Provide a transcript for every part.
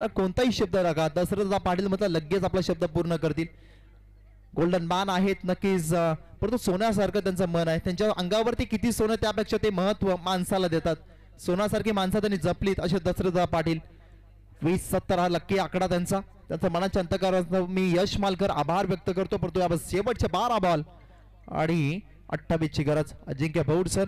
कोणताही शब्द नका, दशरथ पाटील म्हटलं लगेच आपला शब्द पूर्ण करतील. गोल्डन मान आहेत नक्कीच, परंतु सोन्यासारखं त्यांचं मन आहे. त्यांच्या अंगावरती किती सोनं त्यापेक्षा ते महत्व माणसाला देतात. सोन्यासारखी माणसं त्यांनी जपलीत असे दशरथ पाटील. 20-70 हा लक्की आकडा त्यांचा मनाच्या अंतःकरणातून मी यश मालकर आभार व्यक्त करतो. परंतु या शेवटचे 12 बॉल आणि 28 ची गरज. अजिंक्य भौड सर.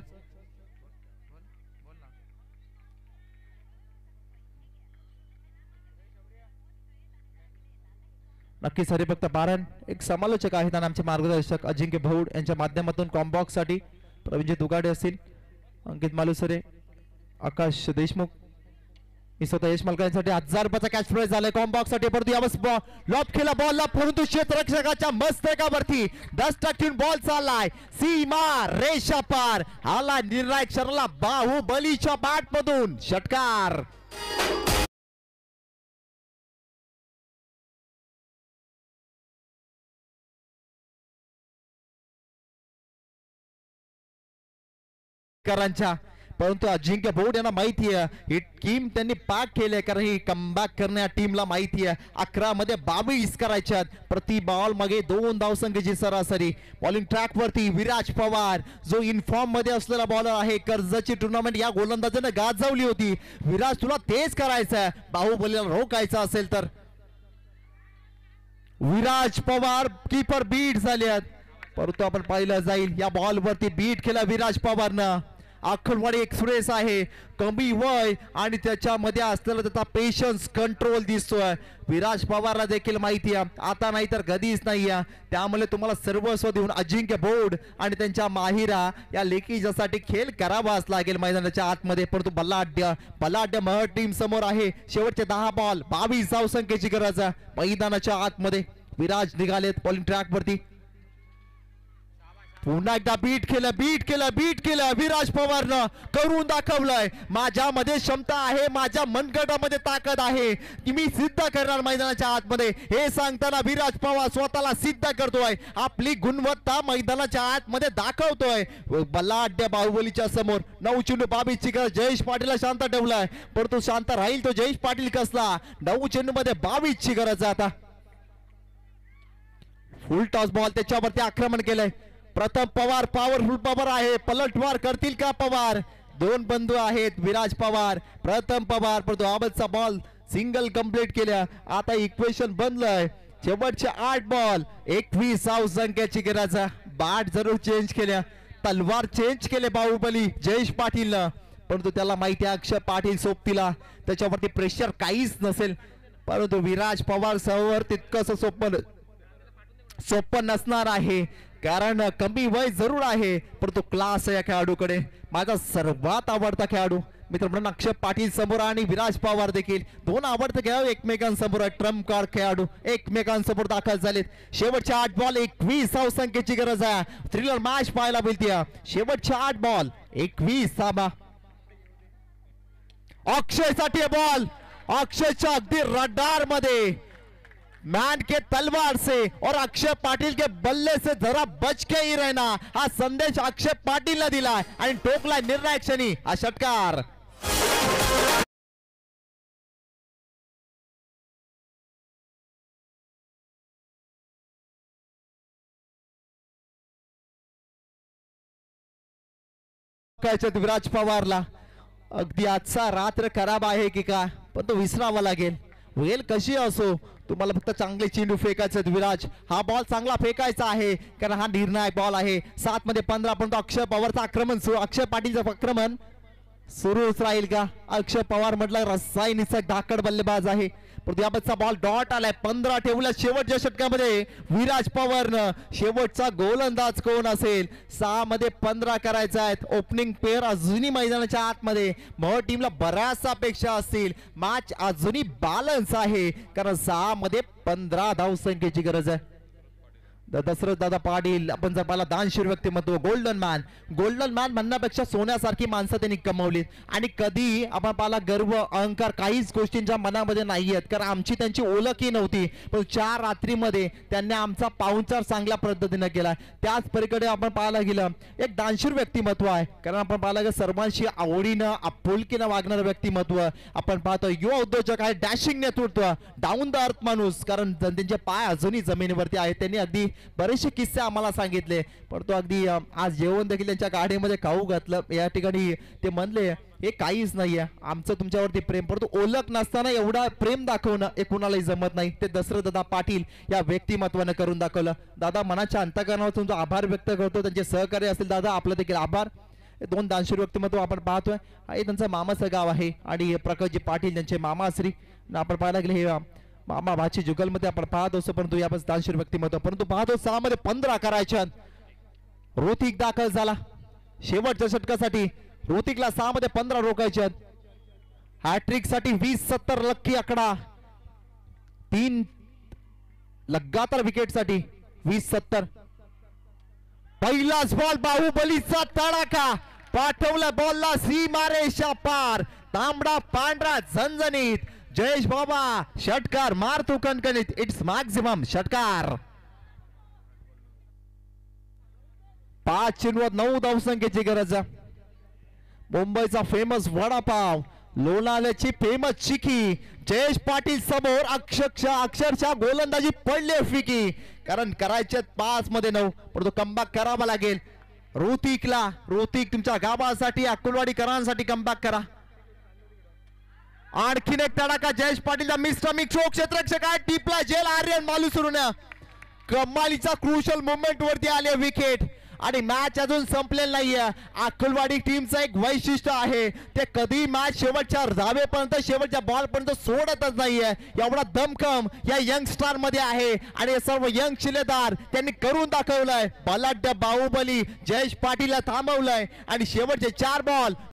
नक्कीच हरिभक्त पारण एक समालोचक आहेत आणि आमचे मार्गदर्शक अजिंक्य भौड यांच्या माध्यमातून कॉम्बॉक्स साठी प्रवीणजी दुगाडे असतील, अंकित मालुसरे, आकाश देशमुख. मी स्वतः यश मालकांसाठी 1000 रुपयाचा कॅश प्राइज झालाय कॉम्बॉक्स साठी. परंतु यावेळेस लॉब केला बॉलला, परंतु क्षेत्ररक्षकाच्या मस्तकावरती 10 बॉल चाललाय. सीमा रेषा पार आला निर्णायक क्षणाला बाहुबलीच्या बॅट मधून षटकार. परंतु अजिंक्य भौड यांना माहिती आहे ही टीम त्यांनी पाक केले, कारण ही कमबॅक करण्या टीमला माहिती आहे 11 मध्ये 22 करायच्यात. प्रति बॉल मागे 2 धावसंख्येची सरासरी. बॉलिंग ट्रॅक वरती विराज पवार जो इनफॉर्म मध्ये असलेला बॉलर आहे. कर्जची टुर्नामेंट या गोलंदाजाने गाजवली होती. विराज तुला तेच करायचं आहे, बाहुबलीला रोखायचं असेल तर. विराज पवार कीपर बीट झाले आहेत, परंतु आपण पाहिलं जाईल या बॉल वरती बीट केला विराज पवारनं. आखलवाडी एक्सप्रेस आहे, कमी वय आणि त्याच्यामध्ये असलेला त्याचा पेशन्स कंट्रोल दिसतोय. विराज पवारला देखील माहिती आहे आता नाही तर कधीच नाही आहे. त्यामुळे तुम्हाला सर्वस्व देऊन अजिंक्य भौड आणि त्यांच्या माहिरा या लेखीसाठी खेळ करावाच लागेल मैदानाच्या आतमध्ये. परंतु बलाढ्य मह टीम समोर आहे. शेवटचे 10 बॉल 22 धावसंख्येची गरज आहे मैदानाच्या आतमध्ये. विराज निघालेत बॉलिंग ट्रॅक वरती. पुन्हा एकदा बीट केलं विराज पवारनं करून दाखवलंय. माझ्यामध्ये क्षमता आहे, माझ्या मनगटामध्ये ताकद आहे, ती मी सिद्ध करणार मैदानाच्या आतमध्ये. हे सांगताना विराज पवार स्वतःला सिद्ध करतोय, आपली गुणवत्ता मैदानाच्या आतमध्ये दाखवतोय. बलाढ्य बाहुबलीच्या समोर 9 चेंडू 22 ची गरज. जयेश पाटीलला शांत ठेवलाय, परंतु शांत राहील तो जयेश पाटील कसला. 9 चेंडू मध्ये 22 ची गरज आहे आता. फुल टॉस बॉल त्याच्यावरती आक्रमण केलंय. प्रथम पवार पॉवरफुल पवार आहे, पलटवार करतील का पवार. 2 बंधू आहेत विराज पवार, प्रथम पवार, परंतु आबदचा बॉल सिंगल कंप्लीट केल्या. आता इक्वेशन बनलंय. शेवटचे 8 बॉल 21 धावसंख्येची गरज. बॅट जरूर चेंज केल्या, तलवार चेंज केले बाहुबली जयेश पाटीलनं, परंतु त्याला माहिती आहे अक्षय पाटील सोबतीला त्याच्यावरती प्रेशर काहीच नसेल. परंतु विराज पवार समोर तितकंसं सोपं नसणार आहे, कारण कमी वय जरूर आहे परंतु क्लास आहे या खेळाडूकडे. माझा सर्वात आवडता खेळाडू मित्रांनो अक्षय पाटील समोर आणि विराज पवार देखील 2 आवडते खेळाडू एकमेकांसमोर ट्रम्प कार्ड खेळाडू एकमेकांसमोर दाखल झालेत. शेवटचे 8 बॉल 21 धावसंख्येची गरज आहे. थ्रिलर मॅच पाहायला मिळते. शेवटचे 8 बॉल 21 धावा. अक्षय साठी बॉल, अक्षयच्या अगदी रडार मध्ये. मैन के तलवार से और अक्षय पाटील के बल्ले से जरा बच के ही रहना, हा संदेश अक्षय पाटील दिला आणि टोकलाय निर्णायक क्षणी हा षटकार. विराज पवारला अगदी आजचा रात्र खराब आहे की काय, पण तो विसरावा लागेल. वेल कशी असो तुम्हाला फक्त चांगले चेंडू फेकायचे. विराज हा बॉल चांगला फेकायचा आहे, कारण हा निर्णायक बॉल आहे. 7 मध्ये 15 पण अक्षय पवारचं आक्रमण अक्षय पाटीलचं आक्रमण सुरूच राहील का. अक्षय पवार म्हटलं रसायनीचा धाकड बल्लेबाज आहे, परंतु याबद्दलचा बॉल डॉट आलाय. 15 ठेवल्या शेवटच्या षटकामध्ये विराज पवारनं. शेवटचा गोलंदाज कोण असेल. 6 मध्ये 15 करायचा आहेत. ओपनिंग पेअर अजूनही मैदानाच्या आतमध्ये. मह टीमला बऱ्याचशा अपेक्षा असतील. मॅच अजूनही बॅलन्स आहे, कारण 6 मध्ये 15 धावसंख्येची गरज आहे. दशरथ दादा पाटील आपण जर पाहिला दानशूर व्यक्तिमत्व गोल्डन मॅन म्हणण्यापेक्षा सोन्यासारखी माणसं त्यांनी कमवली आणि कधी आपण पाहिला गर्व अहंकार काहीच गोष्टींच्या मनामध्ये नाही आहेत कारण आमची त्यांची ओळखही नव्हती पण 4 रात्रीमध्ये त्यांनी आमचा पाहुणचार चांगल्या पद्धतीने केला त्याच पलीकडे आपण पाहायला गेलं एक दानशूर व्यक्तिमत्व आहे कारण आपण पाहिलं की सर्वांशी आवडीनं आपुलकीनं वागणारं व्यक्तिमत्व आपण पाहतो युवा उद्योजक आहे डॅशिंग नेतृत्व डाऊन द अर्थ माणूस कारण त्यांचे पाय अजूनही जमिनीवरती आहेत त्यांनी अगदी बरेचसे किस्से आम्हाला सांगितले पण तो अगदी आज जेवण देखील त्यांच्या गाडीमध्ये खाऊ घातलं या ठिकाणी ते म्हणले हे काहीच नाहीये आमचं तुमच्यावरती प्रेम परंतु ओळख नसताना एवढा प्रेम दाखवणं हे कुणालाही जमत नाही ते दशरथ दादा पाटील या व्यक्तिमत्वानं करून दाखवलं दादा मनाच्या अंतःकरणावर तुमचा आभार व्यक्त करतो त्यांचे सहकार्य असतील दादा आपलं देखील आभार 2 दानशूर व्यक्तिमत्व आपण पाहतोय हे त्यांचं मामाचं गाव आहे आणि प्रकाशजी पाटील त्यांचे मामाश्री आपण पाहायला गेले हे मामा भाची जुगलमध्ये आपण पाहत असतो परंतु यापासून दानशूर व्यक्तिमत्व परंतु पाहतो 6 मध्ये 15 करायच्या ऋतिक दाखल झाला शेवटच्या षटकासाठी ऋतिकला 6 मध्ये 15 रोखायचे हॅट्रिक साठी 20-70 लक्की आकडा 3 लगातार विकेट साठी 20-70 पहिलाच बॉल बाहुबलीचा तडाखा पाठवला बॉलला सीमारेषा पार तांबडा पांढरा झणझणीत जयेश बाबा षटकार मारतो कणकणीत इट्स मॅक्सिमम षटकार 5 चेंडूवर 9 धावसंख्येची गरज मुंबईचा फेमस वडापाव लोणावळ्याची फेमस चिकी जयेश पाटील समोर अक्षरशः गोलंदाजी पडले फिकी कारण करायचे 5 मध्ये 9 पण तो कमबॅक करावा लागेल ऋतिक तुमच्या गावासाठी अक्कलवाडीकरांसाठी कमबॅक करा आणखीन एक तडाखा जयेश पाटीलचा मिस्टर मिक्सो क्षेत्ररक्षक आहे टिपला जेल आर्यन मालुसरून कमालीचा क्रुशल मोमेंट वरती आले विकेट आणि मॅच अजून संपलेला नाहीये अक्कलवाडी टीमचं एक वैशिष्ट्य आहे ते कधी मॅच शेवटच्या धावेपर्यंत शेवटच्या बॉल पर्यंत सोडतच नाहीये एवढा दमखम या यंग स्टार मध्ये आहे आणि सर्व यंग शिलेदार त्यांनी करून दाखवलंय बलाढ्य बाहुबली जयेश पाटीलला थांबवलंय आणि शेवटचे 4 बॉल